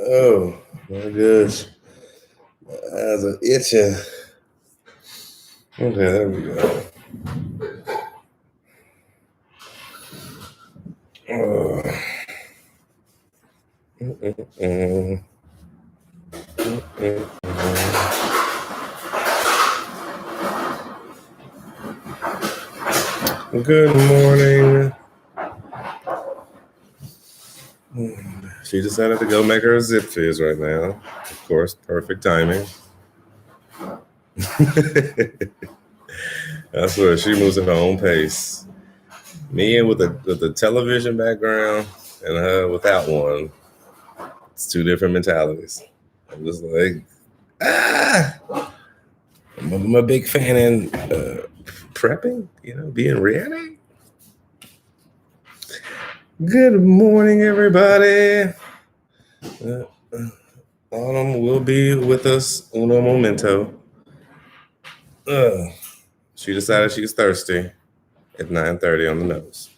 Oh my gosh. Eyes are itching. Okay, there we go. Oh. Mm-mm-mm. Mm-mm-mm. Good morning. She decided to go make her a zip fizz right now. Of course, perfect timing. I swear, she moves at her own pace. Me with the television background and her without one. It's two different mentalities. I'm just like, I'm a big fan in prepping, being ready. Good morning, everybody. Autumn will be with us uno momento. She decided she's thirsty at 9:30 on the nose.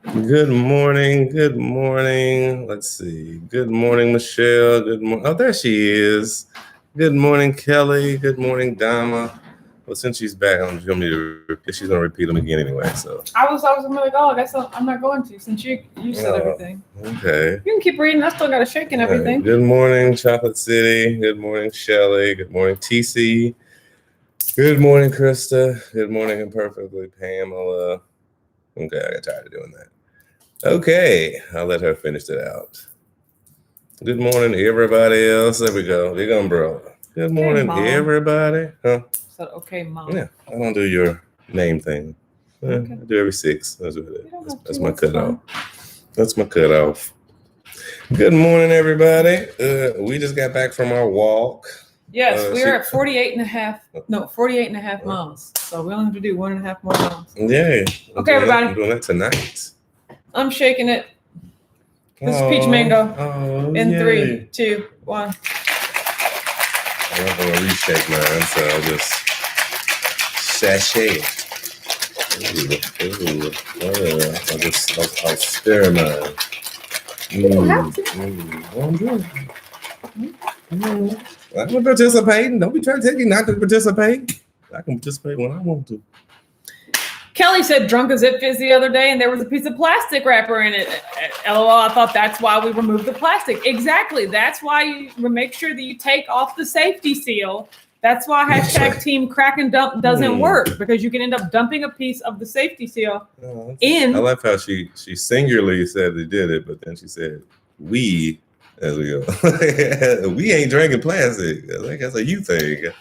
Good morning. Good morning. Let's see. Good morning, Michelle. Good morning. Oh, there she is. Good morning, Kelly. Good morning, Dama. Well, since she's back, she's gonna repeat them again anyway. So I was gonna be like, oh, I guess I'm not going to since you said everything. Okay. You can keep reading. I still got a shake and everything. Right. Good morning, Chocolate City. Good morning, Shelly. Good morning, TC. Good morning, Krista. Good morning, Imperfectly, Pamela. Okay, I got tired of doing that. Okay, I'll let her finish it out. Good morning, everybody else. There we go. Big umbrella. Good morning, everybody. Huh? So, okay, Mom. Yeah, I don't do your name thing. Okay. I do every 6. That's what it is. That's my cutoff. That's my cutoff. Good morning, everybody. We just got back from our walk. Yes, we are at 48 and a half miles. So we only have to do 1.5 more miles. Yeah. Okay, everybody. I'm doing that tonight. I'm shaking it. This is peach mango. In 3, 2, 1. I'm not going to reshake mine, so I'll just sachet it. I'll stir mine. You don't have to. I'm participating. Don't be trying to tell me not to participate. I can participate when I want to. Kelly said drunk a zip fizz the other day and there was a piece of plastic wrapper in it. LOL, I thought that's why we removed the plastic. Exactly. That's why you make sure that you take off the safety seal. That's why hashtag Team Crack and Dump doesn't work, because you can end up dumping a piece of the safety seal in. I love how she singularly said they did it, but then she said we as we go. We ain't drinking plastic. I think that's a you thing.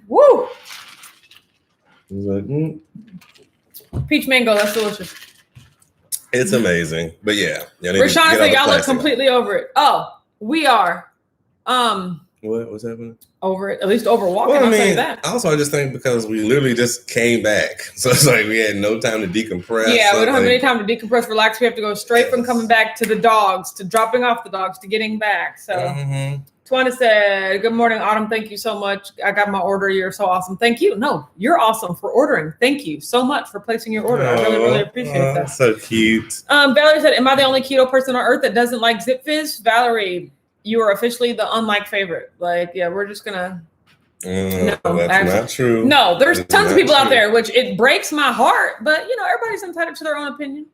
Woo! Like, Peach mango, that's delicious. It's amazing. But yeah. Rashawn said y'all look completely over it. Oh, we are. What's happening? Over it, at least over walking. Well, I'll say that. Also, I just think because we literally just came back, so it's like we had no time to decompress. Yeah, we don't have any time to decompress, relax. We have to go straight from coming back to the dogs, to dropping off the dogs, to getting back. So, Twana said, "Good morning, Autumn. Thank you so much. I got my order. You're so awesome. Thank you. No, you're awesome for ordering. Thank you so much for placing your order. I really appreciate that. That's so cute." Valerie said, "Am I the only keto person on earth that doesn't like Zip Fizz?" Valerie, you are officially the unlike favorite. Like, yeah, we're just gonna. No, that's not true. No, there's tons of people out there, which it breaks my heart. But everybody's entitled to their own opinion.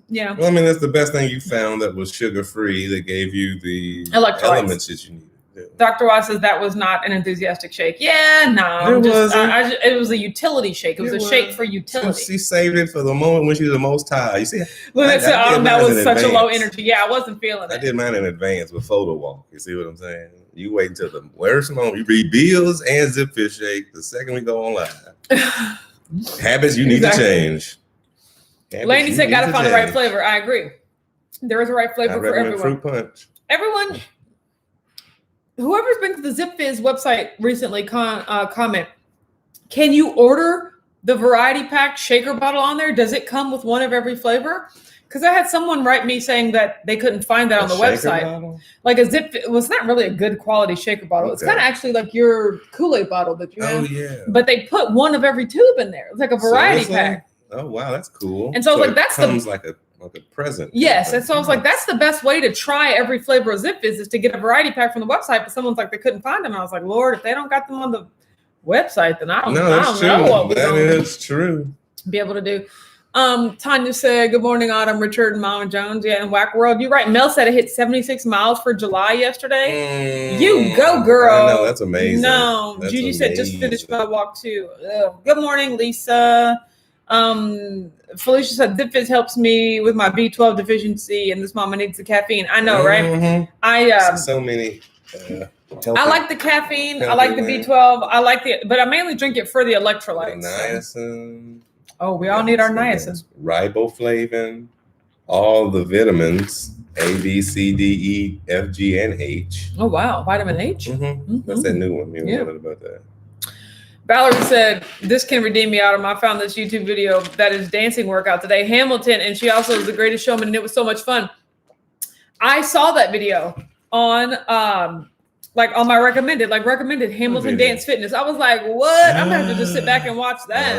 Yeah. Well, that's the best thing you found that was sugar free. That gave you the elements that you needed. Yeah. Dr. Watts says that was not an enthusiastic shake. Yeah, no, it was a utility shake. It was a shake for utility. She saved it for the moment when she was the most tired. You see, that was such a low energy. Yeah, I wasn't feeling it. I did mine in advance with photo walk. You see what I'm saying? You wait until the worst moment. You read bills and Zip Fizz shake the second we go on live. Habits you need to change. Laney said, "Gotta find the right flavor." I agree. There is a right flavor for everyone. Fruit punch. Everyone. Whoever's been to the Zip Fizz website recently, comment. Can you order the variety pack shaker bottle on there? Does it come with one of every flavor? Because I had someone write me saying that they couldn't find that on the website. Bottle? Like a Zip Fizz, well, it's not really a good quality shaker bottle. Okay. It's kind of actually like your Kool-Aid bottle that you have. Oh, yeah. But they put one of every tube in there. It's like a variety pack. Oh, wow, that's cool. And so like that's comes like like a present. Yes, and so I was like, that's the best way to try every flavor of Zip Fizz is to get a variety pack from the website. But someone's like, they couldn't find them. And I was like, Lord, if they don't got them on the website, then I don't know what we're That is true. Be able to do. Tanya said, good morning, Autumn, Richard, and Mama Jones. Yeah, in Whack World. You're right. Mel said it hit 76 miles for July yesterday. You go, girl. I know, that's amazing. No, Gigi said, just finished my walk too. Good morning, Lisa. Felicia said, Zip Fizz helps me with my B12 deficiency, and this mama needs the caffeine. I know, right? Mm-hmm. So many. I like the caffeine. I like the B12. I like but I mainly drink it for the electrolytes. Niacin. Oh, we all need our niacin. Riboflavin, all the vitamins, A, B, C, D, E, F, G, and H. Oh, wow. Vitamin H? Mm-hmm. That's that new one. You know about that. Valerie said, this can redeem me, Autumn. I found this YouTube video that is dancing workout today. Hamilton, and she also is the greatest showman, and it was so much fun. I saw that video on on my recommended Hamilton Dance Fitness. I was like, what? I'm gonna have to just sit back and watch that.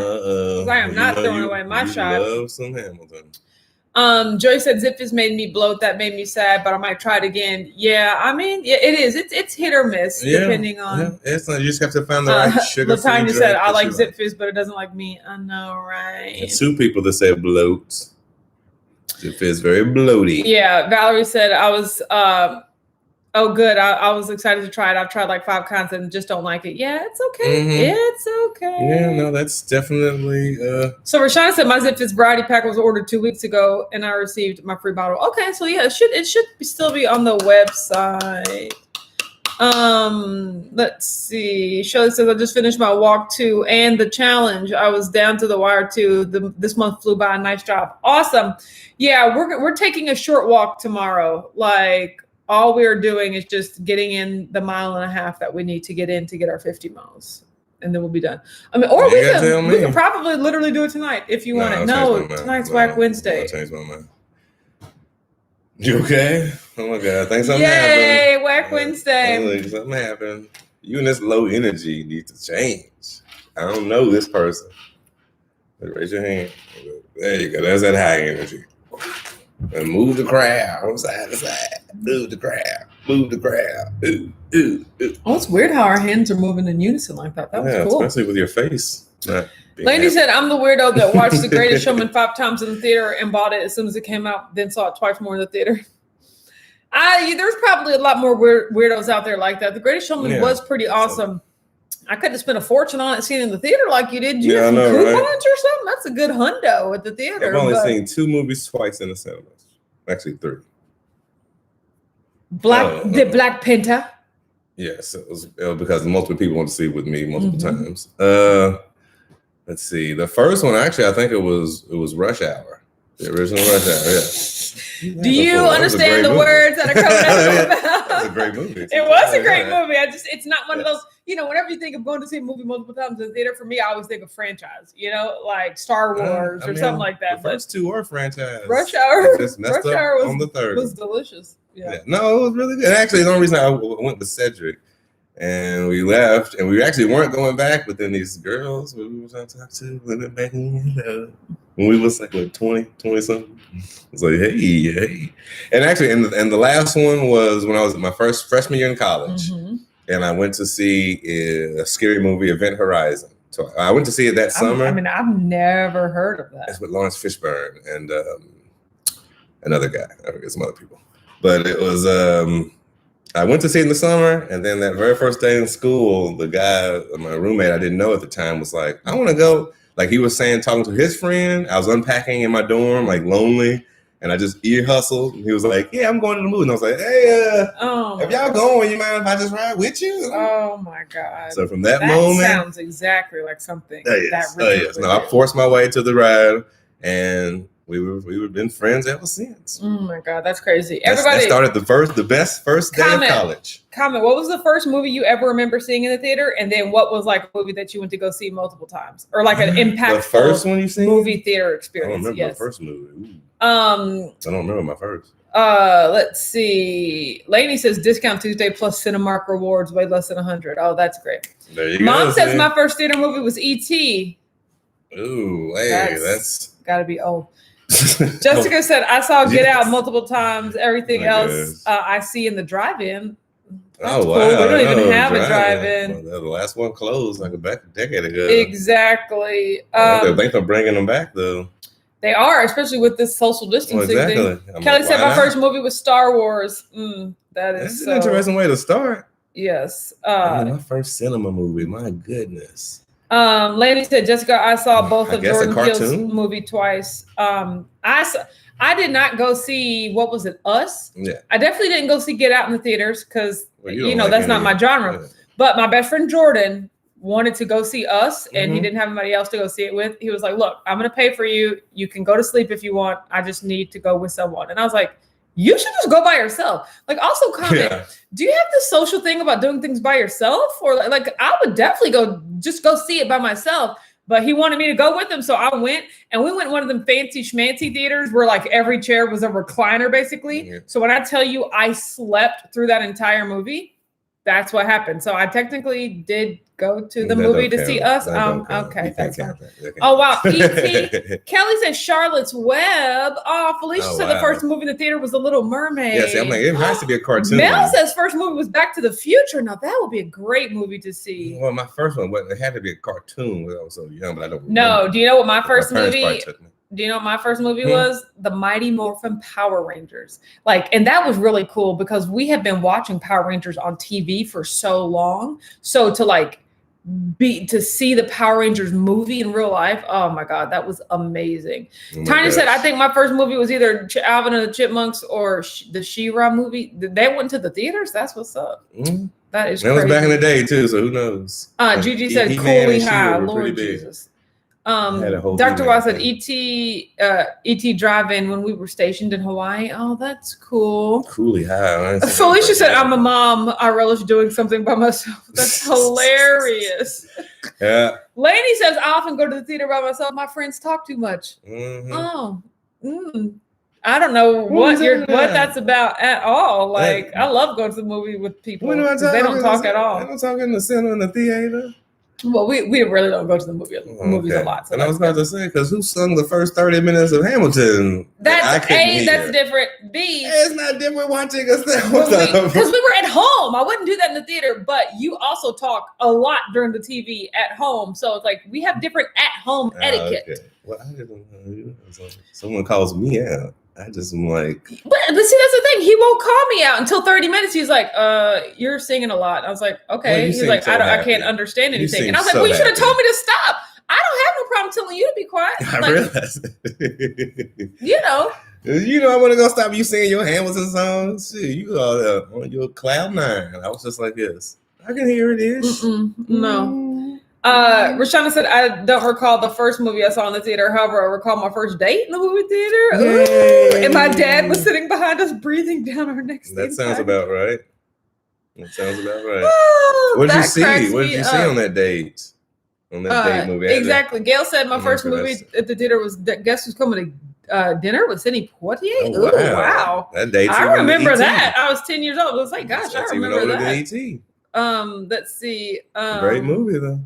I am not throwing away my shot. Love some Hamilton. Joy said Zip Fizz made me bloat. That made me sad, but I might try it again. Yeah, I mean, it is. It's hit or miss depending on. Yeah. It's not, you just have to find the right sugar. Latanya said, I like Zip Fizz, but it doesn't like me. I know, right? And two people that say bloat. Zip Fizz very bloaty. Yeah, Valerie said I was. Oh, good. I was excited to try it. I've tried like 5 kinds and just don't like it. Yeah, it's okay. Mm-hmm. It's okay. Yeah, no, that's definitely. So Rashana said my Zip Fizz variety pack was ordered 2 weeks ago, and I received my free bottle. Okay, so yeah, it should still be on the website. Let's see. Shirley says I just finished my walk too, and the challenge. I was down to the wire too. This month flew by. Nice job. Awesome. Yeah, we're taking a short walk tomorrow. Like. All we're doing is just getting in the 1.5 miles that we need to get in to get our 50 miles. And then we'll be done. I mean, or we can probably literally do it tonight if you want it. No, tonight's Whack Wednesday. I changed my mind. You okay? Oh my God. Thanks something happened. Yay, Whack Wednesday. Something happened. You and this low energy need to change. I don't know this person. Raise your hand. There you go. There's that high energy. And move the crowd from side to side. Move the crowd. Move the crowd. Ooh, ooh, ooh. Oh, it's weird how our hands are moving in unison like that. That was cool. Especially with your face. Lady said, I'm the weirdo that watched The Greatest Showman 5 times in the theater and bought it as soon as it came out, then saw it twice more in the theater. There's probably a lot more weirdos out there like that. The Greatest Showman was pretty awesome. I could have spent a fortune on it seeing in the theater like you did. Did you have some coupons or something? That's a good hundo at the theater. I've only seen 2 movies twice in the cinemas. Actually, 3. Black Panther? Yes, it was because multiple people want to see it with me multiple times. Let's see. The first one, actually, I think it was Rush Hour. The original Rush Hour, Do you understand the words that are coming out of my mouth? It was a great movie. It was a great movie. It's not one of those, whenever you think of going to see a movie multiple times in the theater, for me, I always think of franchise, like Star Wars or something like that. The first 2 are franchise. Rush Hour. Rush Hour on the third. Was delicious. Yeah. No, it was really good. And actually, the only reason I went with Cedric and we left, and we actually weren't going back, but then these girls we were trying to talk to went back in, when we was like 20 something. It's like, hey. And actually, and the last one was when I was in my first freshman year in college. And I went to see a scary movie, Event Horizon. So I went to see it that summer. I've never heard of that. It's with Lawrence Fishburne and another guy. I forget some other people. But it was, I went to see it in the summer. And then that very first day in school, the guy, my roommate, I didn't know at the time, was like, I want to go. Like he was saying, talking to his friend. I was unpacking in my dorm, like lonely. And I just ear hustled. And he was like, yeah, I'm going to the movie. And I was like, hey, if y'all going, you mind if I just ride with you? Oh, my God. So from that moment. That sounds exactly like something. Yes. No, I forced my way to the ride. And we've been friends ever since. Oh, my God. That's crazy. That started the best first day of college. Comment. What was the first movie you ever remember seeing in the theater? And then what was like a movie that you went to go see multiple times? Or like an impactful the first one you seen? Movie theater experience? I don't remember the first movie. Ooh. I don't remember my first. Let's see. Lainey says discount Tuesday plus Cinemark rewards way less than 100. Oh, that's great. There you go. Mom says my first theater movie was ET. Ooh, hey, that's gotta be old. Jessica said, I saw Get Yes. Out multiple times. Everything My else gosh. I see in the drive-in. That's Oh cool. wow! We don't even No, have a drive-in. drive-in. Well, the last one closed like a decade ago. Exactly. I think they're bringing them back though. They are, especially with this social distancing Well, exactly. thing. Kelly said, my first movie was Star Wars. That is That's an interesting way to start. Yes. My first cinema movie. My goodness. Lady said, Jessica, I saw both I of guess a Jordan Peele's cartoon? movie twice. I did not go see, what was it, Us? Yeah. I definitely didn't go see Get Out in the theaters because, Well, you know, that's not my genre. Yeah. But my best friend Jordan wanted to go see Us, and he Mhm. didn't have anybody else to go see it with. He was like, look, I'm going to pay for you. You can go to sleep if you want. I just need to go with someone. And I was like, you should just go by yourself. Like, also comment, do you have this social thing about doing things by yourself? Or like I would definitely go see it by myself. But he wanted me to go with him. So I went, and we went one of them fancy schmancy theaters where like every chair was a recliner, basically. Yeah. So when I tell you I slept through that entire movie, that's what happened. So I technically did go to the movie to see Us. Okay, that's fine. Oh wow, E.T. Kelly said Charlotte's Web. Oh, Felicia said the first movie in the theater was The Little Mermaid. Yeah, see, I'm like, it has to be a cartoon. Mel says first movie was Back to the Future. Now that would be a great movie to see. Well, my first one, it had to be a cartoon when I was so young, but I don't. No, remember. do you know what my first My parents movie? probably took me. Do you know what my first movie was? The Mighty Morphin Power Rangers. And that was really cool because we have been watching Power Rangers on TV for so long. So to see the Power Rangers movie in real life, oh my God, that was amazing. Tiny said, I think my first movie was either Alvin and the Chipmunks or the She-Ra movie. They went to the theaters. That's what's up. Mm-hmm. That is crazy. That was back in the day too, so who knows? Gigi said, Cooley High, Lord Jesus. Dr. Ross said ET drive-in when we were stationed in Hawaii. Oh, that's cool. Cooley High. Felicia said, I'm a mom. I relish doing something by myself. That's hilarious. Yeah. Lainey says, I often go to the theater by myself. My friends talk too much. Mm-hmm. I don't know what that's about at all. Like, I love going to the movie with people. They don't talk at all. They don't talk in the center in the theater. Well, we really don't go to the movies a lot. So and I was about to say, because who sung the first 30 minutes of Hamilton? That's different. B, it's not different watching us because we were at home. I wouldn't do that in the theater, but you also talk a lot during the TV at home. So it's like we have different at-home etiquette. Okay. Well, I didn't know. Someone calls me out. I just am like, but see, that's the thing. He won't call me out until 30 minutes. He's like, you're singing a lot. I was like, okay. Well, he's like, I can't understand anything. And I was like, well, you should have told me to stop. I don't have no problem telling you to be quiet. I realized. I want to go stop you singing your Hamilton songs. Shit, you are on your cloud nine. I was just like this. I can hear it is. No. Rashana said, I don't recall the first movie I saw in the theater. However, I recall my first date in the movie theater. Ooh, and my dad was sitting behind us breathing down our necks. That sounds about right. Oh, what did you see? What did you see on that date? On that date movie? Exactly. Gail said my first movie at the theater was Guess Who's Coming to Dinner with Sidney Poitier. Oh, wow. That date. I remember that. I was 10 years old. I was like, gosh, I remember that. ET. Let's see. Great movie though.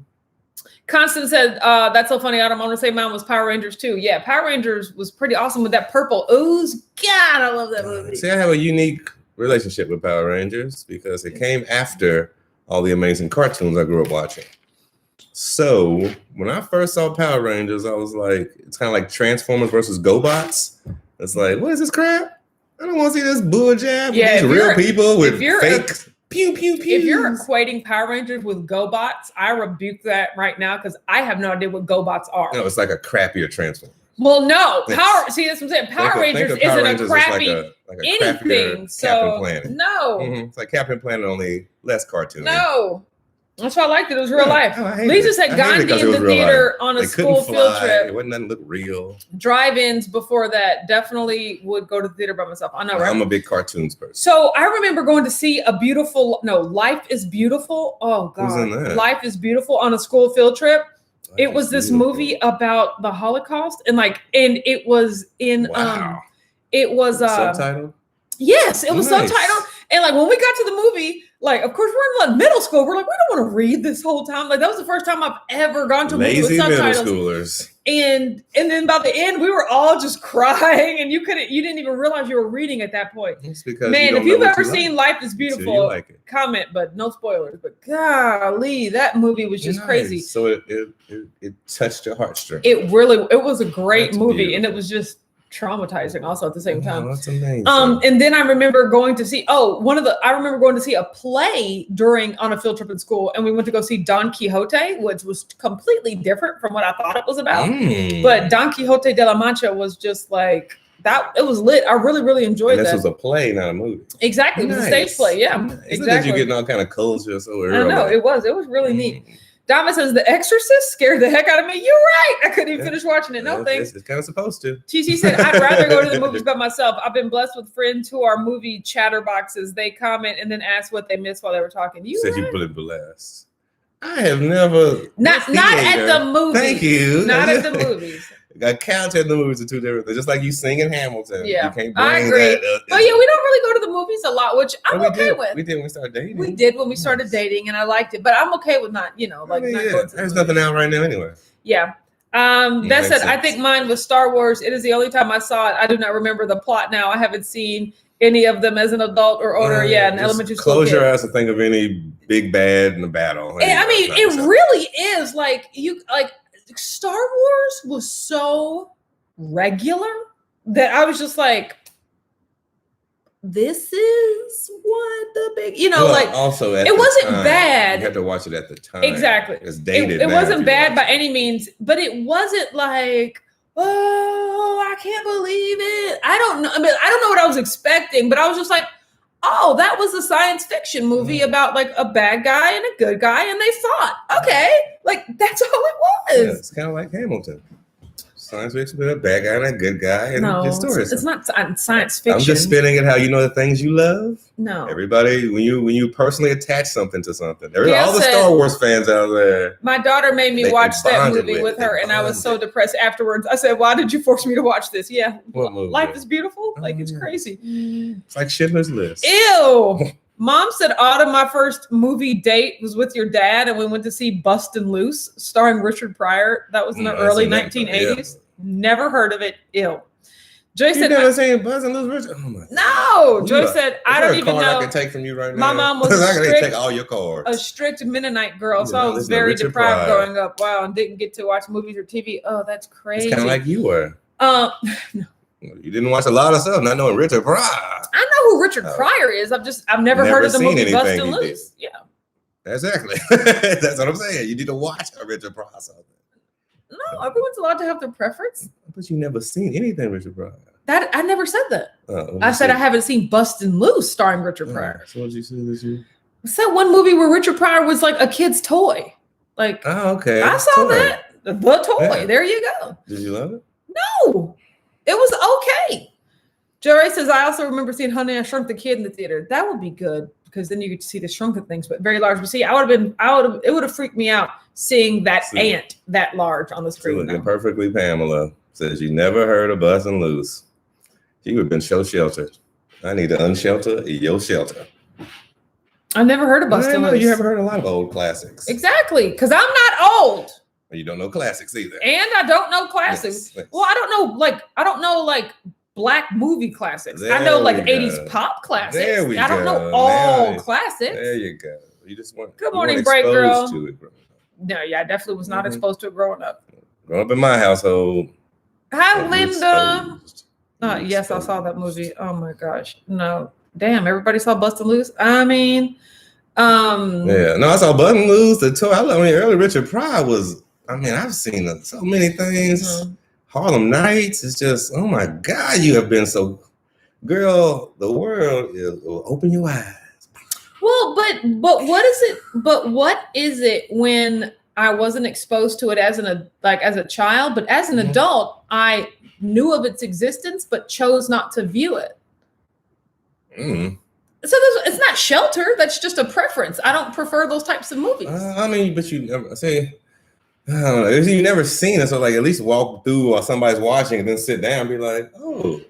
Constance said, that's so funny. I don't want to say mine was Power Rangers too. Yeah, Power Rangers was pretty awesome with that purple ooze. God, I love that movie. See, I have a unique relationship with Power Rangers because it came after all the amazing cartoons I grew up watching. So when I first saw Power Rangers, I was like, it's kind of like Transformers versus GoBots. It's like, what is this crap? I don't want to see this bull jab with these real people with fake pew, pew, pew. If you're equating Power Rangers with GoBots, I rebuke that right now because I have no idea what GoBots are. No, it's like a crappier Transformer. Well, no. See, that's what I'm saying. Power Rangers isn't a crappy like anything. So, Captain Planet. No. Mm-hmm. It's like Captain Planet, only less cartoon. No. That's why I liked it. It was real life. Lisa said Gandhi in the theater on a school field trip. It wasn't nothing look real. Drive-ins before that, definitely would go to the theater by myself. I know, right? I'm a big cartoons person. So I remember going to see Life is Beautiful. Oh God. Who's in that? Life is Beautiful on a school field trip. It was this movie about the Holocaust and it was in it was subtitle. Yes, it was subtitled. And when we got to the movie, of course we're in middle school. We're like, we don't want to read this whole time. That was the first time I've ever gone to a movie with subtitles. Middle schoolers. And then by the end, we were all just crying, and you didn't even realize you were reading at that point. It's because Man, you if you've ever seen Life is Beautiful, you like it. comment, but no spoilers. But golly, that movie was just crazy. So it touched your heartstrings. It was a great movie, and it was just traumatizing also at the same time. That's amazing. And then I remember going to see a play on a field trip in school, and we went to go see Don Quixote, which was completely different from what I thought it was about. But Don Quixote de la Mancha was just like that. It was lit. I really, really enjoyed that. This was a play, not a movie. Exactly. It was a stage play. Yeah, exactly. That you're getting all kind of culture so early. I know it was really neat. Dama says The Exorcist scared the heck out of me. You're right. I couldn't even finish watching it. No thanks. It's kind of supposed to. TC said, I'd rather go to the movies by myself. I've been blessed with friends who are movie chatterboxes. They comment and then ask what they missed while they were talking. You said you've been blessed. I have never. Not at the movies. Thank you. Not at the movies. A couch and the movies are two different things. Just like you sing in Hamilton. Yeah, you can't I agree. But yeah, we don't really go to the movies a lot, which I'm okay with. We did when we started dating. We did when we started dating, and I liked it. But I'm okay with not going to the There's nothing out right now anyway. Yeah. That said, I think mine was Star Wars. It is the only time I saw it. I do not remember the plot now. I haven't seen any of them as an adult or older. In elementary school. Close your eyes to think of any big bad in the battle. It really is Star Wars was so regular that I was just like, this is what the big, also it wasn't bad. You had to watch it at the time. Exactly. It's dated. It wasn't bad by any means, but it wasn't like, oh, I can't believe it. I don't know. I mean, I don't know what I was expecting, but I was just like, oh, that was a science fiction movie about like a bad guy and a good guy, and they fought. Okay, like that's all it was. Yeah, it's kind of like Hamilton. Science fiction with a bad guy and a good guy, and just stories. It's not science fiction. I'm just spinning it how you know the things you love. No, everybody, when you personally attach something to something, all the Star Wars fans out there. My daughter made me watch that movie with her, and I was so depressed afterwards. I said, "Why did you force me to watch this?" Yeah, what movie? Life is Beautiful. It's crazy. It's like Schindler's List. Ew. Mom said, Autumn, my first movie date was with your dad, and we went to see Bustin' Loose, starring Richard Pryor. That was in the early 1980s. Yeah. Never heard of it. Ew. Joy said, never seen Bustin' Loose, Richard? Oh my God. No. Joy said, I don't even know. I can take from you right now. My mom was take all your cards. A strict Mennonite girl, so I was very deprived growing up. Wow, and didn't get to watch movies or TV. Oh, that's crazy. It's kind of like you were. No. You didn't watch a lot of stuff, not knowing Richard Pryor. I know who Richard Pryor is. I've never heard of the movie Bustin' Loose. Yeah. Exactly. That's what I'm saying. You need to watch a Richard Pryor something. No, everyone's allowed to have their preference. But you never seen anything Richard Pryor. That I never said that. I said I haven't seen Bustin' Loose starring Richard Pryor. So what did you say this year? I said one movie where Richard Pryor was like a kid's toy. Like, okay. I saw that. The toy. Yeah. There you go. Did you love it? No. It was okay. Joey says, I also remember seeing Honey, I Shrunk the Kid in the theater. That would be good because then you get to see the shrunken things, but very large. But see, it would have freaked me out seeing that ant that large on the screen. Looking perfectly, Pamela says you never heard of Bustin' Loose. You would have been so sheltered. I need to unshelter your shelter. I never heard of Bustin' Loose. You haven't heard a lot of old classics. Exactly, because I'm not old. You don't know classics either. And I don't know classics. Yes. Well, I don't know black movie classics. I know 80s pop classics. There we go. I don't know all classics. There you go. You just want Good morning, Bright Girl. No, I definitely was not exposed to it growing up. Growing up in my household. Hi, Linda. Yes, I saw that movie. Oh my gosh. No. Damn, everybody saw Bustin' Loose. I mean, I saw Bustin' Loose. Early Richard Pryor was. I've seen so many things. Mm-hmm. Harlem Nights is just, oh my God, you have been so, girl, the world is, open your eyes. Well, but what is it when I wasn't exposed to it as a child, but as an adult, I knew of its existence, but chose not to view it. Mm. So it's not shelter. That's just a preference. I don't prefer those types of movies. But you never say, I don't know. You never seen it, so at least walk through while somebody's watching and then sit down and be like, oh,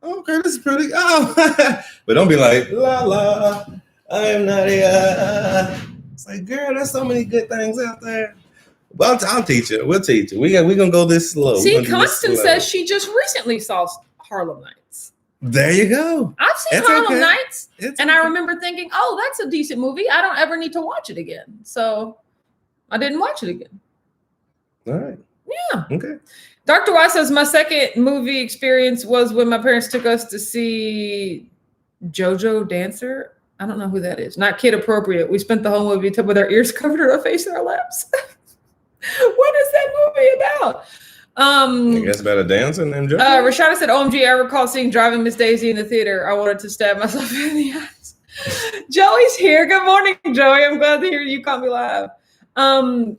okay, this is pretty. Oh, but don't be like, la la, I'm not here. It's like, girl, there's so many good things out there. Well, I'll teach you. We'll teach you. We're gonna go this slow. See, Constance says she just recently saw Harlem Nights. There you go. I've seen Harlem Nights, and I remember thinking, "Oh, that's a decent movie. I don't ever need to watch it again." So I didn't watch it again. All right. Yeah. Okay. Dr. Y says my second movie experience was when my parents took us to see JoJo Dancer. I don't know who that is. Not kid appropriate. We spent the whole movie with our ears covered and our face in our laps. What is that movie about? I guess about a dancer named JoJo. Rashada said, OMG, I recall seeing Driving Miss Daisy in the theater. I wanted to stab myself in the eyes. Joey's here. Good morning, Joey. I'm glad to hear you call me live.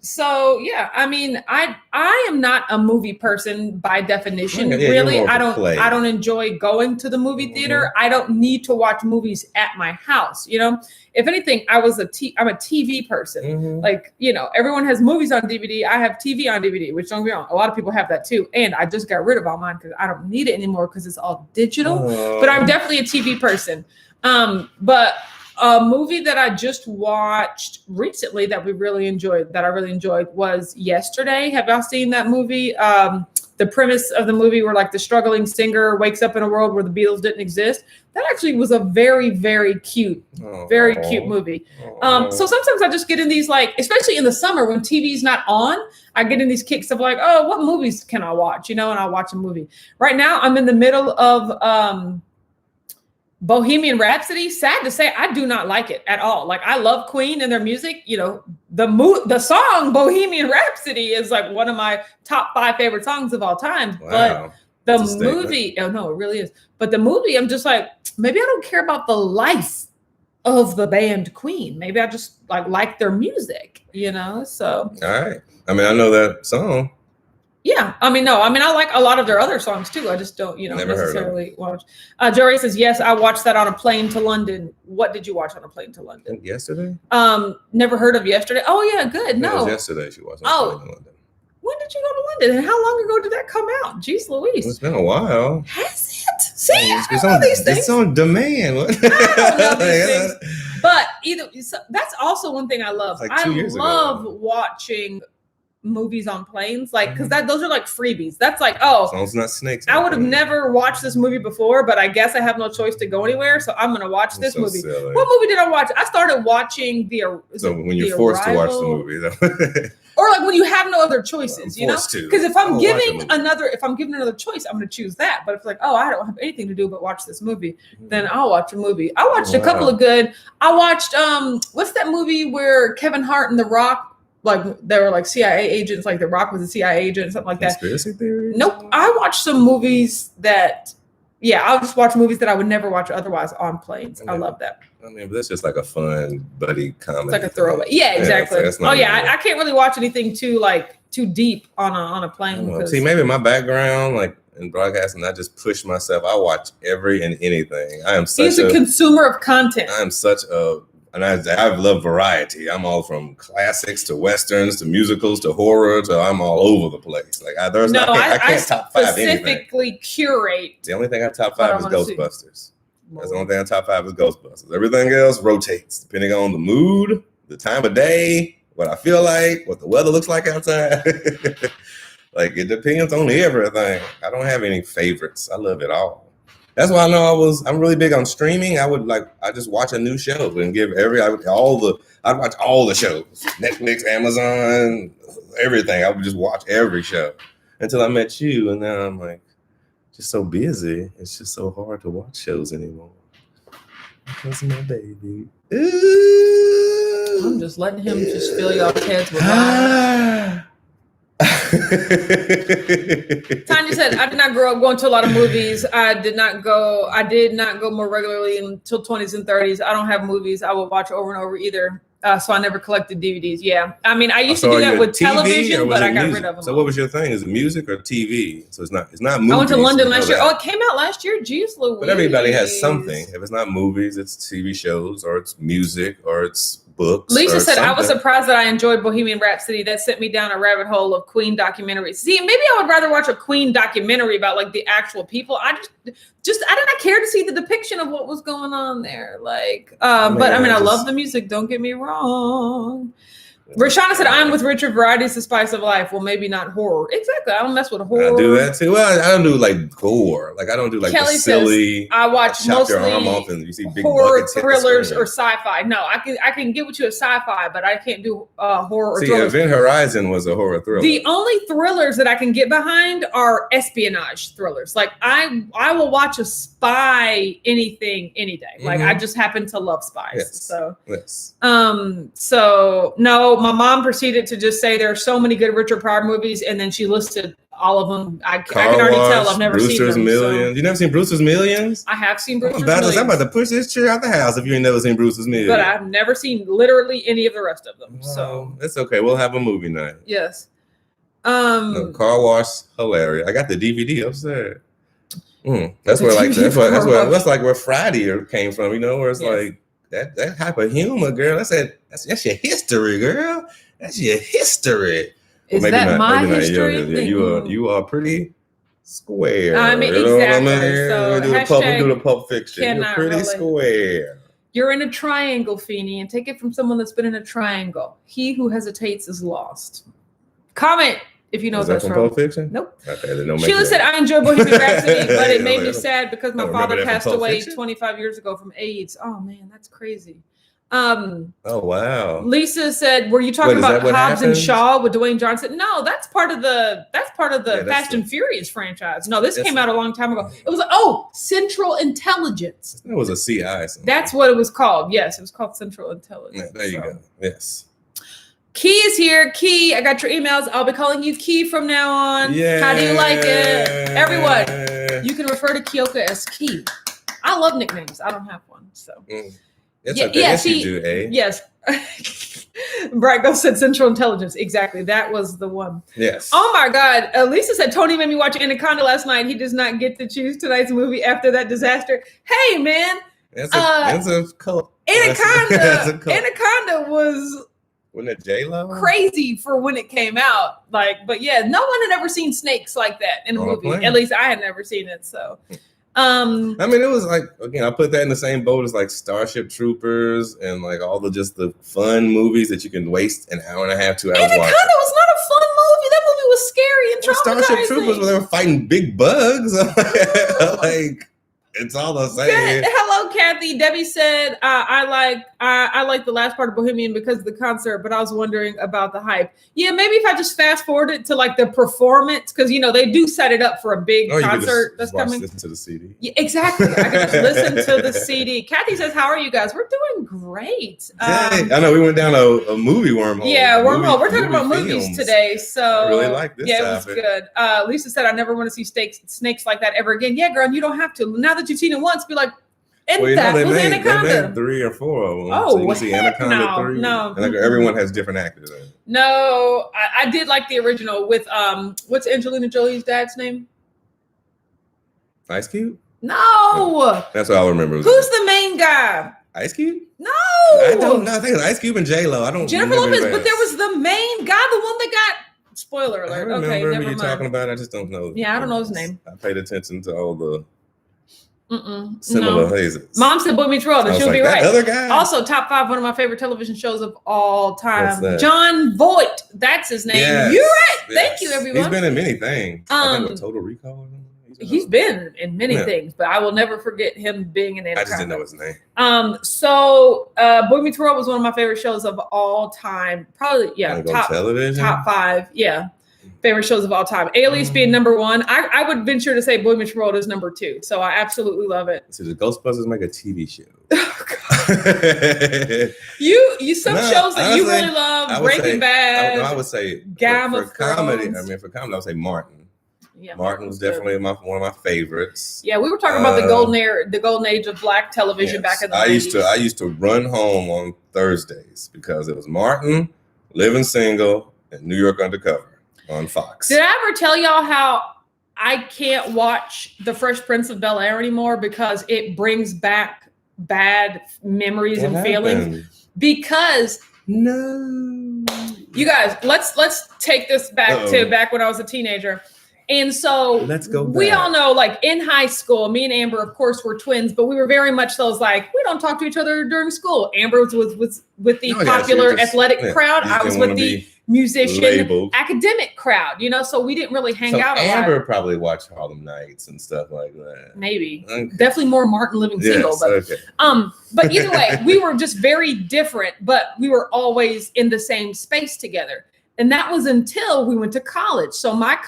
So yeah, I mean, I am not a movie person by definition. Really, I don't enjoy going to the movie theater. I don't need to watch movies at my house. You know, if anything, I'm a TV person. Like, you know, everyone has movies on DVD. I have TV on DVD, which don't get me wrong, a lot of people have that too. And I just got rid of all mine because I don't need it anymore because it's all digital. But I'm definitely a TV person. But a movie that I just watched recently that I really enjoyed was Yesterday. Have y'all seen that movie? The premise of the movie where like the struggling singer wakes up in a world where the Beatles didn't exist. That actually was a very, very cute movie. So sometimes I just get in these, like, especially in the summer when TV's not on, I get in these kicks of like, oh, what movies can I watch? You know, and I'll watch a movie. Right now I'm in the middle of Bohemian Rhapsody. Sad to say, I do not like it at all. Like, I love Queen and their music. You know, the song Bohemian Rhapsody is like one of my top 5 favorite songs of all time. Wow. But the movie, oh no, it really is. But the movie, I'm just like, maybe I don't care about the life of the band Queen. Maybe I just like their music, you know? So. All right. I mean, I know that song. Yeah, I like a lot of their other songs too. I just don't, necessarily watch. Jory says, yes, I watched that on a plane to London. What did you watch on a plane to London? Yesterday? Never heard of Yesterday. Oh yeah, good. No, it was yesterday she watched on a plane to London. When did you go to London? And how long ago did that come out? Jeez Louise. It's been a while. Has it? See, I don't know these things. It's on demand. I don't know these things. But that's also one thing I love. Like 2 years ago. I love watching movies on planes, like, because those are like freebies. That's like, oh, as long as it's not snakes. I would have never watched this movie before, but I guess I have no choice to go anywhere, so I'm gonna watch this movie. Silly. What movie did I watch? I started watching when you're forced to watch the movie, though. Or like when you have no other choices, you know? Because if I'm giving another choice, I'm gonna choose that. But if like, oh, I don't have anything to do but watch this movie, then I'll watch a movie. I watched a couple of good. I watched what's that movie where Kevin Hart and The Rock, like, they were like CIA agents, like The Rock was a CIA agent, something like that. Conspiracy theory? Nope. I watched some movies I'll just watch movies that I would never watch otherwise on planes. I love that. I mean, but that's just like a fun buddy comedy. It's like a throwaway. Yeah, exactly. I can't really watch anything too deep on a plane. See, maybe my background, like in broadcasting, I just push myself. I watch every and anything. He's a consumer of content. And I love variety. I'm all from classics to westerns to musicals to horror to I'm all over the place. Like I can't top 5 specifically anything. Curate. The only thing I top 5 is Ghostbusters. That's the only thing I top 5 is Ghostbusters. Everything else rotates depending on the mood, the time of day, what I feel like, what the weather looks like outside. Like it depends on everything. I don't have any favorites. I love it all. That's why I know I'm really big on streaming. I just watch a new show and I'd watch all the shows, Netflix, Amazon, everything. I would just watch every show until I met you. And now I'm like, just so busy. It's just so hard to watch shows anymore. Because my baby. Ooh. I'm just letting him just fill y'all's heads with Tanya said, I did not grow up going to a lot of movies. I did not go more regularly until 20s and 30s. I don't have movies I would watch over and over either. So I never collected DVDs. Yeah. I mean, I used to do that with television, but I got rid of them. So what was your thing? Is it music or TV? So it's not movies. I went to London last year. Oh, it came out last year? Jeez Louise. But everybody has something. If it's not movies, it's TV shows or it's music or it's books. Lisa said, I was surprised that I enjoyed Bohemian Rhapsody. That sent me down a rabbit hole of Queen documentaries. See, maybe I would rather watch a Queen documentary about like the actual people. I did not care to see the depiction of what was going on there. Like, I love the music. Don't get me wrong. Rashana said, I'm with Richard. Variety's the spice of life. Well, maybe not horror. Exactly. I don't mess with horror. I do that too. Well, I don't do like gore. Like I don't do like Kelly the silly. Says, I watch chop your mostly arm off and you see big horror buckets hit the thrillers screen. or sci-fi. No, I can get with you a sci-fi, but I can't do horror or thrillers. Event Horizon was a horror thriller. The only thrillers that I can get behind are espionage thrillers. Like I will watch a spy anything any day. Like I just happen to love spies. Yes. So yes. So no, my mom proceeded to just say there are so many good Richard Pryor movies, and then she listed all of them. I can already tell I've never Brewster's seen them. Millions. So. You never seen Brewster's Millions? I have seen Brewster's Millions. I'm Millions. about to push this chair out the house if you ain't never seen Brewster's Millions. But I've never seen literally any of the rest of them. So it's okay. We'll have a movie night. Yes. No, Car Wash, hilarious. I got the DVD upstairs. That's where like that's like where Friday came from. You know, where it's like that type of humor, girl. That's your history, girl. That's your history. Is maybe that not, my maybe history? Not you are pretty square. I mean, you know exactly. What I mean? So we do the Pulp Fiction. You're pretty really. square. You're in a triangle, Feeney, and take it from someone that's been in a triangle. He who hesitates is lost. Comment if you know that's from from Pulp Fiction. Nope. Okay, Sheila said, I enjoy Bohemian Rhapsody, but it made me sad because my father that passed from Pulp away Fiction? 25 years ago from AIDS. Oh man, that's crazy. Oh wow. Lisa said, "Were you talking about Hobbs and Shaw with Dwayne Johnson?" No, that's part of the Fast and Furious franchise. No, this came out a long time ago. It was Central Intelligence. It was a CI. That's what it was called. Yes, it was called Central Intelligence. Yeah, there you go. Yes. Key is here. Key, I got your emails. I'll be calling you Key from now on. Yeah. How do you like it? Everyone, you can refer to Kyoka as Key. I love nicknames. I don't have one, so. It's okay. Yes, you do, eh? Yes. Braggo said Central Intelligence. Exactly. That was the one. Yes. Oh my God. Lisa said Tony made me watch Anaconda last night. He does not get to choose tonight's movie after that disaster. Hey, man. It's a cult. Anaconda was Wasn't it J-Lo? crazy for when it came out. But yeah, no one had ever seen snakes like that in a movie. At least I had never seen it. So I mean, it was like, again, I put that in the same boat as like Starship Troopers and like all the fun movies that you can waste an hour and a half, 2 hours watching. Anaconda was not a fun movie. That movie was scary and traumatizing. Starship Troopers, where they were fighting big bugs. Like, it's all the same. Hello, Kathy. Debbie said, I like the last part of Bohemian because of the concert, but I was wondering about the hype. Yeah, maybe if I just fast forward it to like the performance, because they do set it up for a big concert that's coming. Listen to the CD. Yeah, exactly. I can just listen to the CD. Kathy says, "How are you guys? We're doing great." I know we went down a movie wormhole. Yeah, wormhole. We're talking about movies today, so I really like this. Yeah, it was good. Lisa said, "I never want to see snakes like that ever again." Yeah, girl, you don't have to. Now that you've seen it once, be like, and that was Anaconda. They made 3 or 4 of them. Oh, so you can see Anaconda 3. No. And like everyone has different actors in it. No, I did like the original with what's Angelina Jolie's dad's name? Ice Cube? No. That's what I remember. Who's the main guy? Ice Cube? No. I don't know. I think it's Ice Cube and J-Lo. I don't Jennifer Lopez, but there was the main guy, the one that got spoiler alert. I remember Okay, never who you're mind. talking about. I just don't know. Yeah, I don't know his name. I paid attention to all the No. similar hazes. Mom said Boy Meets World, and she'll like, be right. Other guy? Also, top 5, one of my favorite television shows of all time. What's that? John Voight. That's his name. Yes. You're right. Yes. Thank you, everyone. He's been in many things. I think with Total Recall or something. He's been in many things, but I will never forget him being in Anaconda. I just didn't know his name. So Boy Meets World was one of my favorite shows of all time. Probably, top 5. Yeah. Favorite shows of all time. Alias being number 1. I would venture to say Boy Meets World is number 2. So I absolutely love it. So the Ghostbusters make a TV show. you some shows that you really love, Breaking Bad. I would say Game for of comedy. Thrones. For comedy, I would say Martin. Yeah, Martin was definitely one of my favorites. Yeah, we were talking about the golden age of Black television back in the 90s. I used to run home on Thursdays because it was Martin, Living Single, and New York Undercover on Fox. Did I ever tell y'all how I can't watch The Fresh Prince of Bel-Air anymore because it brings back bad memories and feelings? Because you guys, let's take this back to back when I was a teenager. And so Let's go we back. all know, like in high school, me and Amber, of course, were twins, but we were very much those like, we don't talk to each other during school. Amber was with the popular athletic crowd. I was with the musician academic crowd, you know, so we didn't really hang out a lot. Amber probably watched Harlem Nights and stuff like that. Maybe. Okay. Definitely more Martin Living Single. But either way, we were just very different, but we were always in the same space together. And that was until we went to college. So my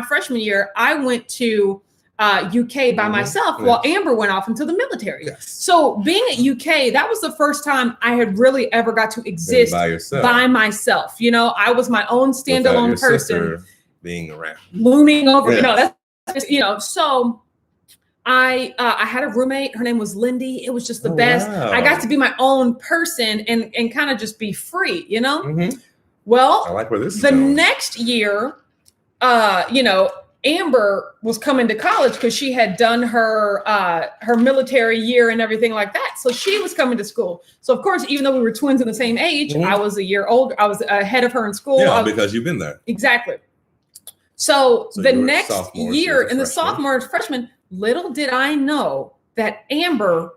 freshman year, I went to UK by myself while Amber went off into the military. Yes. So being at UK, that was the first time I had really ever got to exist by myself. You know, I was my own standalone person. Being around. Looming over. You know, that's, you know, so I had a roommate. Her name was Lindy. It was just the best. Wow. I got to be my own person and kind of just be free, you know? Mm-hmm. Well, I like where this is the going. next year, you know, Amber was coming to college because she had done her military year and everything like that. So she was coming to school. So of course, even though we were twins in the same age, I was a year older. I was ahead of her in school. Yeah, because you've been there. Exactly. So the next year, in the sophomore and freshman, little did I know that Amber,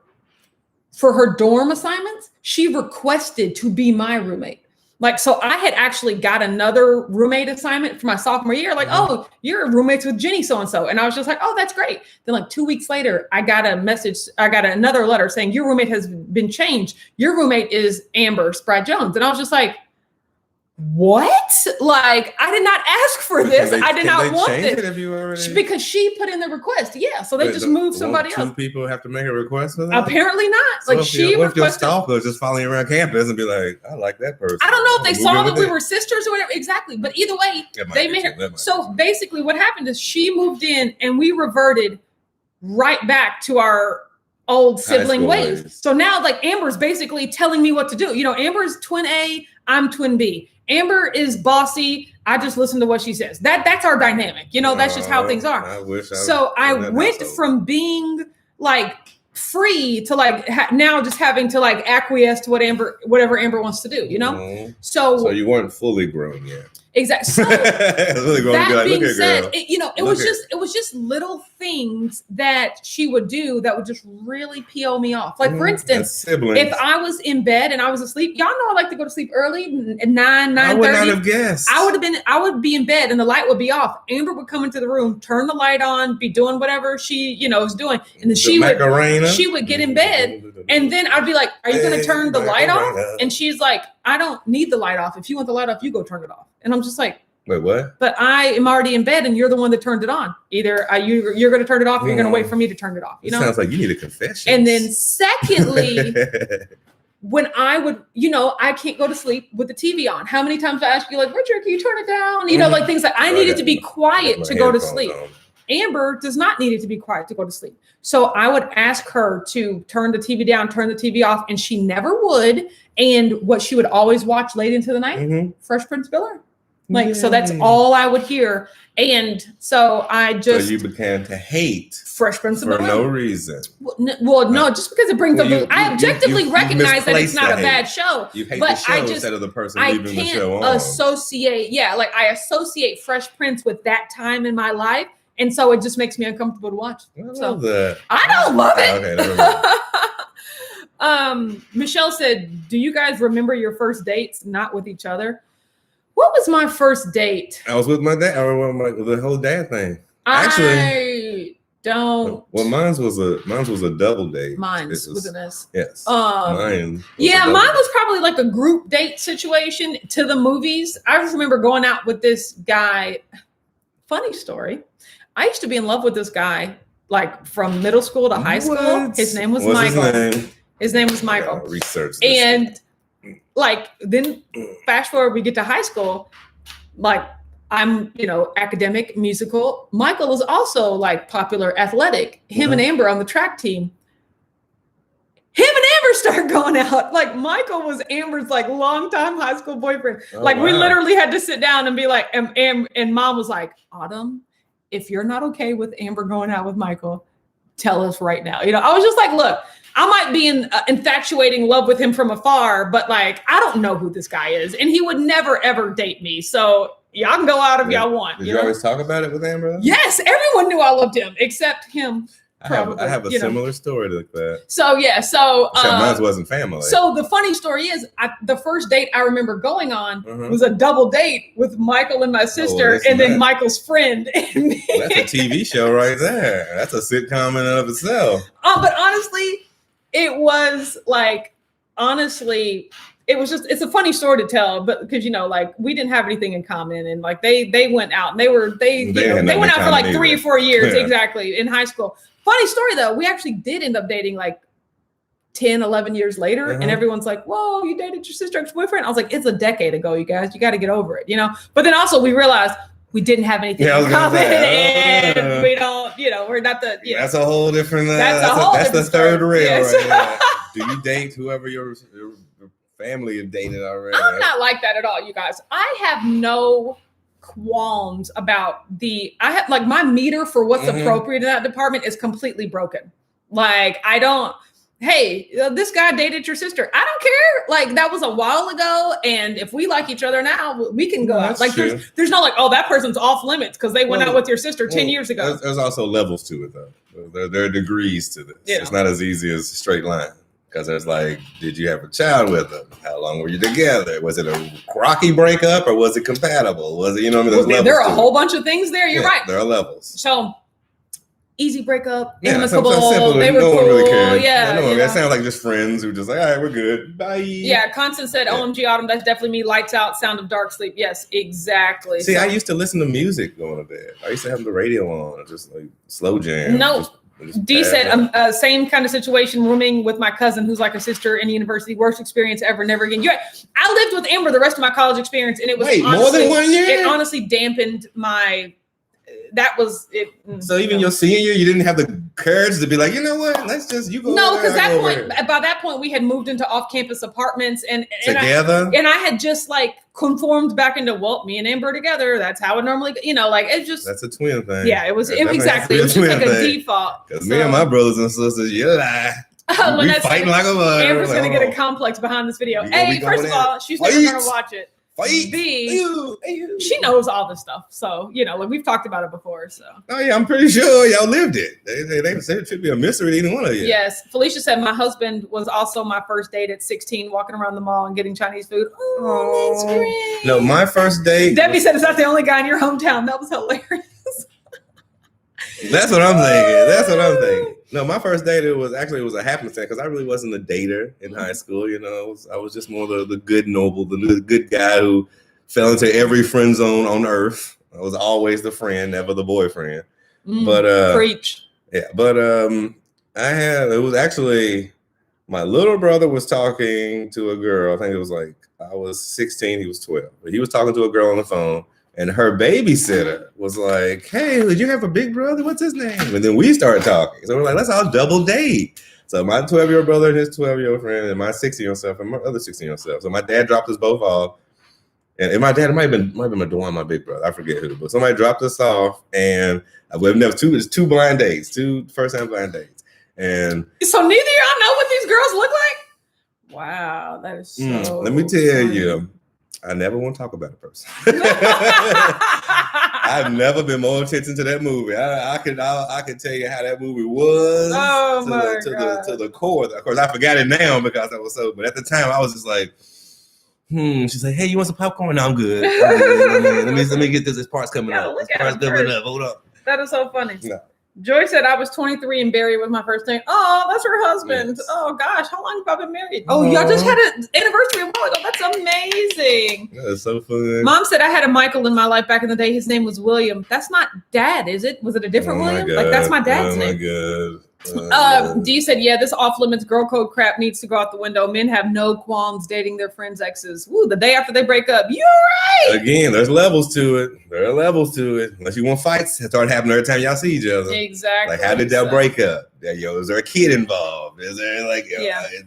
for her dorm assignments, she requested to be my roommate. Like, so I had actually got another roommate assignment for my sophomore year. Like, oh, you're roommates with Jenny so-and-so. And I was just like, oh, that's great. Then like 2 weeks later, I got a message. I got another letter saying your roommate has been changed. Your roommate is Amber Spratt Jones. And I was just like, what? Like, I did not ask for this. I did not want this. Because she put in the request. Yeah. So they just moved somebody else. Two people have to make a request for that? Apparently not. So like she what if your stalker is just following around campus and be like, I like that person. I don't know if they saw that we were sisters or whatever. Exactly. But either way, they made her. So basically what happened is she moved in and we reverted right back to our old sibling ways. So now like Amber's basically telling me what to do. You know, Amber's twin A, I'm twin B. Amber is bossy. I just listen to what she says. That's our dynamic. You know, that's just how things are. I went from being like free to like now just having to like acquiesce to whatever Amber wants to do, you know? Mm-hmm. So you weren't fully grown yet. Exactly. So that being said, it was just little things that she would do that would just really peel me off. Like for instance, if I was in bed and I was asleep, y'all know I like to go to sleep early at 9:30. I would not have guessed. I would be in bed and the light would be off. Amber would come into the room, turn the light on, be doing whatever she, was doing, and then she would get in bed, and then I'd be like, "Are you going to turn the light off?" And she's like, "I don't need the light off. If you want the light off, you go turn it off." And I'm just like, wait, what? But I am already in bed and you're the one that turned it on. Either you're going to turn it off or you're going to wait for me to turn it off. You know? Sounds like you need a confession. And then secondly, when I would, I can't go to sleep with the TV on. How many times I ask you like, Richard, can you turn it down? Like things that I needed to be quiet to go to sleep. Amber does not need it to be quiet to go to sleep. So I would ask her to turn the TV down, turn the TV off, and she never would. And what she would always watch late into the night, Fresh Prince of Bel-Air. Like, so that's all I would hear. And so So you began to hate Fresh Prince of Bel-Air. For no reason. Well, no, just because it brings up. I objectively recognize that it's not a bad show. You hate the show instead of the person leaving the show on. I associate Fresh Prince with that time in my life. And so it just makes me uncomfortable to watch. I don't love it. Okay, never mind. Michelle said, do you guys remember your first dates not with each other? What was my first date? I was with my dad. I remember the whole dad thing. I don't. Well, mine was a double date. Mine was an S. Yes. Mine was probably like a group date situation to the movies. I just remember going out with this guy. Funny story. I used to be in love with this guy, like from middle school to high school. His name was Michael. His name was Michael. Research this. And like then fast forward, we get to high school. Like I'm, academic, musical. Michael is also like popular, athletic. Him and Amber on the track team. Him and Amber start going out. Like Michael was Amber's like longtime high school boyfriend. We literally had to sit down and be like, and mom was like, Autumn, if you're not okay with Amber going out with Michael, tell us right now. I was just like, look, I might be infatuating love with him from afar, but like, I don't know who this guy is. And he would never, ever date me. So y'all can go out if y'all want. Did you always talk about it with Amber? Yes, everyone knew I loved him except him. I have a similar story to that. So mine wasn't family. So the funny story is, the first date I remember going on was a double date with Michael and my sister, and then Michael's friend and me. Well, that's a TV show right there. That's a sitcom in and of itself. But honestly, it was like, it's a funny story to tell, but because like we didn't have anything in common, and like they went out and they went out for like 3 or 4 years exactly in high school. Funny story though, we actually did end up dating like 10, 11 years later, and everyone's like, "Whoa, you dated your sister's ex-boyfriend?" I was like, "It's a decade ago, you guys. You got to get over it, But then also we realized we didn't have anything in common, and we don't, we're not the. That's a whole different. That's the third rail yes. right now. Do you date whoever your family have dated already? I'm not like that at all, you guys. I have no qualms about I have like my meter for what's appropriate in that department is completely broken. Like hey, this guy dated your sister. I don't care. Like that was a while ago, and if we like each other now, we can go out. Like there's not like, oh, that person's off limits because they went out with your sister 10 years ago. There's also levels to it though. There are degrees to this. Yeah. It's not as easy as a straight line. Because there's like, did you have a child with them? How long were you together? Was it a rocky breakup or was it compatible? Was it, there are a whole bunch of things there. You're right. There are levels. So easy breakup, amicable. They were cool. Really cared. Yeah. That sounds like just friends who just like, all right, we're good. Bye. Yeah. Constance said, OMG Autumn, that's definitely me. Lights out, sound of dark sleep. Yes, exactly. See, I used to listen to music going to bed. I used to have the radio on, just like slow jam. No. D said, same kind of situation, rooming with my cousin who's like a sister in university. Worst experience ever, never again. I lived with Amber the rest of my college experience, and it was more than 1 year? It honestly dampened my... That was it. So even your senior year, you didn't have the courage to be like, you know what? Let's just you go. No, because by that point we had moved into off-campus apartments and together. I had just like conformed back into me and Amber together. That's how it normally, like it just. That's a twin thing. Yeah, it was exactly. It was just like a default. Because me and my brothers and sisters, we fighting like a mother. Amber's gonna get a complex behind this video. First of all, she's never gonna watch it. B, she knows all this stuff, so like we've talked about it before. So I'm pretty sure y'all lived it. They said it should be a mystery to either one of you. Yes, Felicia said my husband was also my first date at 16, walking around the mall and getting Chinese food. Oh, that's great. No, my first date. Debbie said, "Is that the only guy in your hometown?" That was hilarious. That's what I'm thinking. No, my first date it was a happenstance because I really wasn't a dater in high school. I was just more the good noble, the good guy who fell into every friend zone on earth. I was always the friend, never the boyfriend. But preach. Yeah, but it was actually my little brother was talking to a girl. I think it was like I was 16, he was 12. But he was talking to a girl on the phone. And her babysitter was like, "Hey, did you have a big brother? What's his name?" And then we started talking. So we're like, let's all double date. So my 12-year-old brother and his 12-year-old friend and my 16-year-old self and my other 16-year-old self. So my dad dropped us both off. And my dad might have been Madwan, my big brother. I forget who. But somebody dropped us off. And we've never two blind dates, 2 first-time blind dates. And so neither of y'all know what these girls look like? Wow, that is so let me tell you. I never want to talk about a person. I've never been more attention to that movie. I could tell you how that movie was to the core. Of course, I forgot it now because I was so. But at the time, I was just like, She's like, "Hey, you want some popcorn?" No, I'm good. Let me get this. This part's coming up. This part's coming up. Hold up. That is so funny. No. Joy said, I was 23 and Barry was my first thing. Oh, that's her husband. Yes. Oh, gosh. How long have I been married? Oh, y'all just had an anniversary a while ago. That's amazing. That's so fun. Mom said I had a Michael in my life back in the day. His name was William. That's not dad, is it? Was it a different William? God. Like, that's my dad's name. Oh, my God. Dee said, yeah, this off limits girl code crap needs to go out the window. Men have no qualms dating their friends' exes. Woo, the day after they break up. You're right. Again, there's levels to it. There are levels to it. Unless you want fights, that start happening every time y'all see each other. Exactly. Like, how did that break up? Is there a kid involved? Is there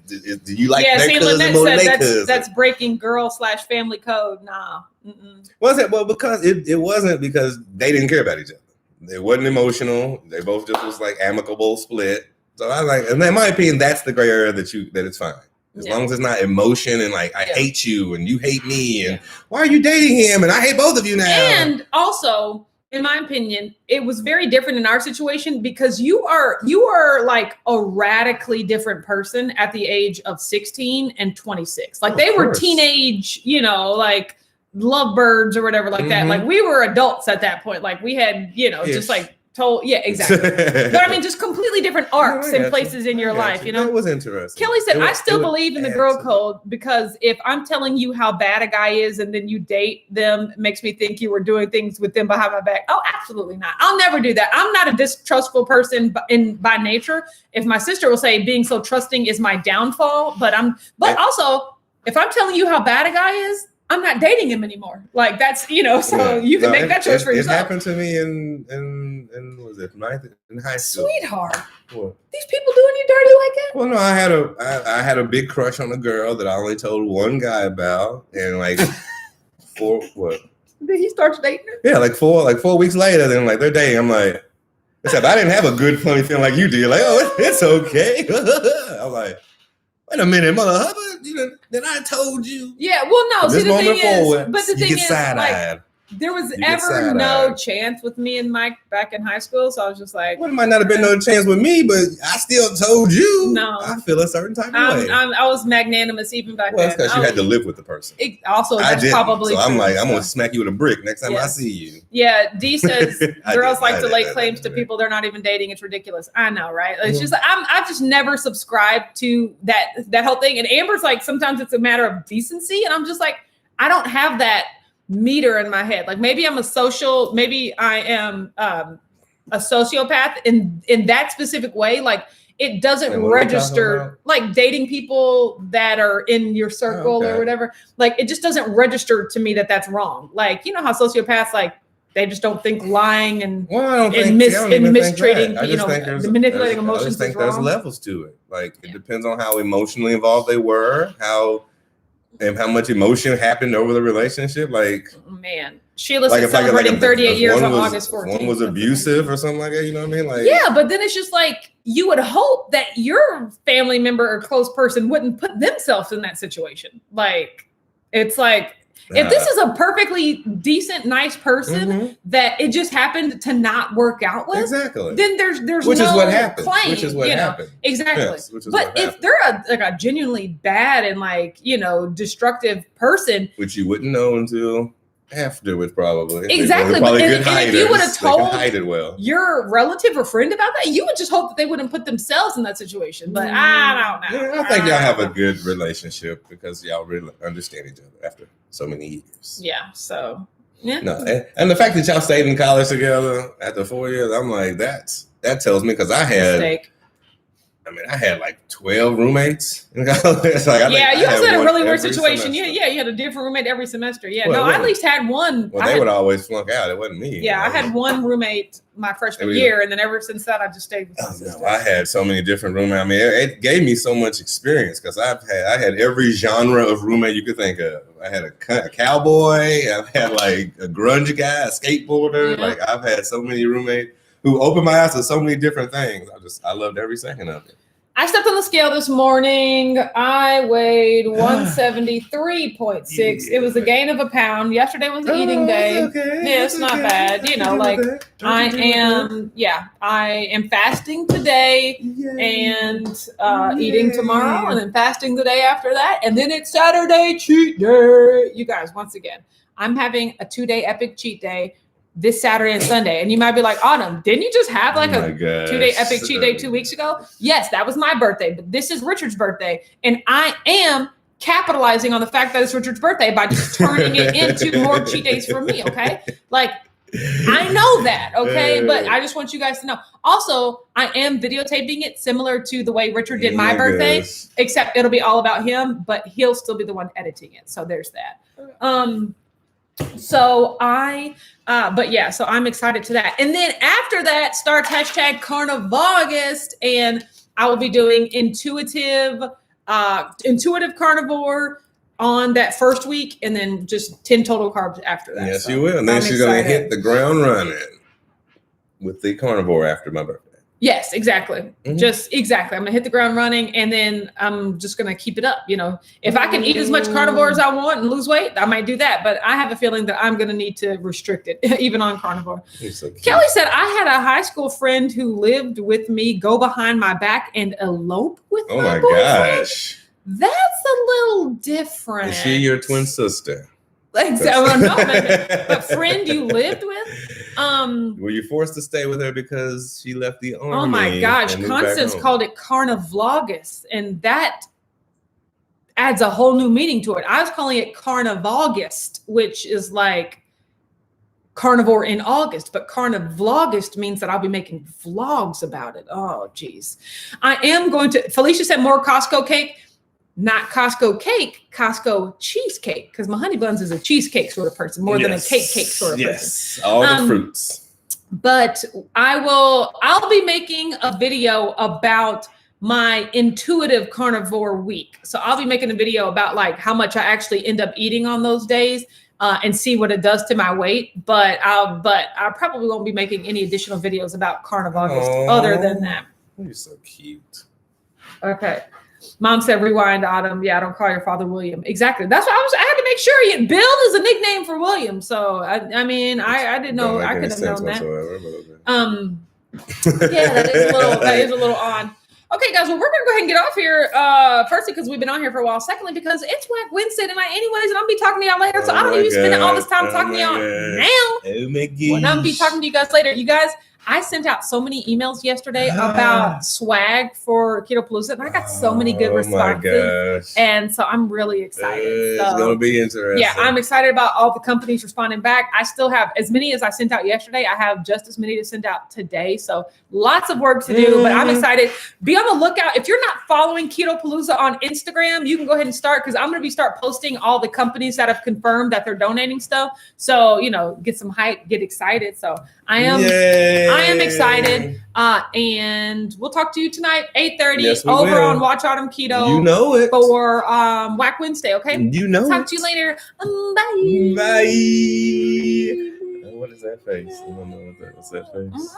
do you like their cousin more than their cousin? That's breaking girl/family code. Nah. Mm-mm. Was it? Well, because it wasn't because they didn't care about each other. They wasn't emotional. They both just was like amicable split. So I like, and in my opinion, that's the gray area that it's fine. As long as it's not emotion and like, I hate you and you hate me and Yeah. why are you dating him and I hate both of you now? And also, in my opinion, it was very different in our situation because you are like a radically different person at the age of 16 and 26. Like they were teenage, like lovebirds or whatever like that. Like we were adults at that point. Like we had, just like exactly. But I mean, just completely different arcs and places in your life, That was interesting. Kelly said, I still believe in the girl code because if I'm telling you how bad a guy is and then you date them, it makes me think you were doing things with them behind my back. Oh, absolutely not. I'll never do that. I'm not a distrustful person by nature. If my sister will say being so trusting is my downfall, but also if I'm telling you how bad a guy is, I'm not dating him anymore. Like that's, so you can make that choice for yourself. It happened to me in was it in high school? Sweetheart. What? These people doing you dirty like that? Well, no, I had a big crush on a girl that I only told one guy about, and like Did he start dating her? Yeah, like 4 weeks later, then like they're dating. I'm like, except I didn't have a good funny feeling like you did. Like, oh, it's okay. I'm like, wait a minute, mother hubba, then I told you. Yeah, well, no. See, the thing is, like, there was ever no chance with me and Mike back in high school, so I was just like, well, it might not have been no chance with me, but I still told you. No, I feel a certain type of way. I was magnanimous even back then. Well, that's because you had to live with the person. That's probably. So I'm like, I'm gonna smack you with a brick next time I see you. Yeah, D says girls like to lay claims to people they're not even dating. It's ridiculous. I know, right? It's just I've just never subscribed to that whole thing. And Amber's like, sometimes it's a matter of decency, and I'm just like, I don't have that meter in my head. Like maybe I am a sociopath in that specific way. Like it doesn't register, like dating people that are in your circle or whatever. Like it just doesn't register to me that that's wrong. Like, you know how sociopaths, like they just don't think lying and mistreating, manipulating emotions. I just think there's levels to it. Like it depends on how emotionally involved they were, how much emotion happened over the relationship. Like, man, Sheila's celebrating 38 years on August 14th. One was abusive or something like that. You know what I mean? Like, yeah, but then it's just like you would hope that your family member or close person wouldn't put themselves in that situation. Like, it's like if this is a perfectly decent, nice person that it just happened to not work out with, then there's which no is what happened. claim. Which is what happened. Exactly. Yes, but if they're a genuinely bad and destructive person, which you wouldn't know until afterwards, probably. Exactly. But if you would have told hide it well. your relative or friend about that, you would just hope that they wouldn't put themselves in that situation. But I don't know. Yeah, I think y'all have a good relationship because y'all really understand each other after so many years. Yeah. So yeah. No, and the fact that y'all stayed in college together after 4 years, I'm like, that tells me because I had like 12 roommates in college. You guys had a really weird situation. Semester. Yeah, you had a different roommate every semester. Yeah, I at least had one. Well, they would always flunk out. It wasn't me. Yeah, I had one roommate my freshman year, and then ever since that, I just stayed with my sister. I had so many different roommates. I mean, it gave me so much experience because I had every genre of roommate you could think of. I had a cowboy. I've had like a grunge guy, a skateboarder. Like I've had so many roommates who opened my eyes to so many different things. I loved every second of it. I stepped on the scale this morning. I weighed 173.6. It was a gain of a pound. Yesterday was the eating day. Yeah, it's not bad. I am fasting today and eating tomorrow, and then fasting the day after that. And then it's Saturday cheat day. You guys, once again, I'm having a 2-day epic cheat day this Saturday and Sunday. And you might be like, Autumn, didn't you just have like a 2-day epic cheat day 2 weeks ago? Yes, that was my birthday, but this is Richard's birthday. And I am capitalizing on the fact that it's Richard's birthday by just turning it into more cheat days for me, okay? Like, I know that, okay? But I just want you guys to know. Also, I am videotaping it similar to the way Richard did my birthday, except it'll be all about him, but he'll still be the one editing it. So there's that. So I'm excited to that. And then after that starts #Carnivagust, and I will be doing intuitive carnivore on that first week, and then just 10 total carbs after that. Yes, you will. And then she's going to hit the ground running with the carnivore after my birthday. Yes, exactly. Just exactly. I'm gonna hit the ground running, and then I'm just gonna keep it up. If I can eat as much carnivore as I want and lose weight, I might do that. But I have a feeling that I'm gonna need to restrict it, even on carnivore. So Kelly said, I had a high school friend who lived with me go behind my back and elope with my boyfriend. Gosh. That's a little different. Is she your twin sister? Exactly. Well, no, but friend you lived with? Were you forced to stay with her because she left the army? Oh my gosh. Constance called it carnivlogus, and that adds a whole new meaning to it. I was calling it carnivagist, which is like carnivore in August, but carnivlogist means that I'll be making vlogs about it. Oh, geez. I am going to, Felicia said more Costco cake. Not Costco cake, Costco cheesecake, because my honey buns is a cheesecake sort of person, more than a cake sort of person. Yes, all the fruits. But I'll be making a video about my intuitive carnivore week. So I'll be making a video about like how much I actually end up eating on those days and see what it does to my weight. But I probably won't be making any additional videos about Carnivagist other than that. You're so cute. Okay. Mom said, rewind, Autumn. Yeah, I don't call your father William. Exactly. That's why I had to make sure. Bill is a nickname for William. So, I mean, I didn't know. I could have known that. Yeah, that is a little odd. Okay, guys. Well, we're going to go ahead and get off here. Firstly, because we've been on here for a while. Secondly, because it's Whack Wednesday tonight anyways, and I'll be talking to y'all later. So I don't need to spend all this time talking to y'all now. Oh my gosh. Well, I'll be talking to you guys later. You guys, I sent out so many emails yesterday about swag for Keto Palooza, and I got so many good responses. My gosh. And so I'm really excited. It's going to be interesting. Yeah, I'm excited about all the companies responding back. I still have as many as I sent out yesterday. I have just as many to send out today. So lots of work to do, but I'm excited. Be on the lookout. If you're not following Keto Palooza on Instagram, you can go ahead and start, because I'm going to start posting all the companies that have confirmed that they're donating stuff. So, get some hype, get excited. So I am excited. And we'll talk to you tonight, 8:30 over on Watch Autumn Keto. You know it. For Whack Wednesday, okay? You know Talk to you later. Bye. What is that face? I don't know what's that face.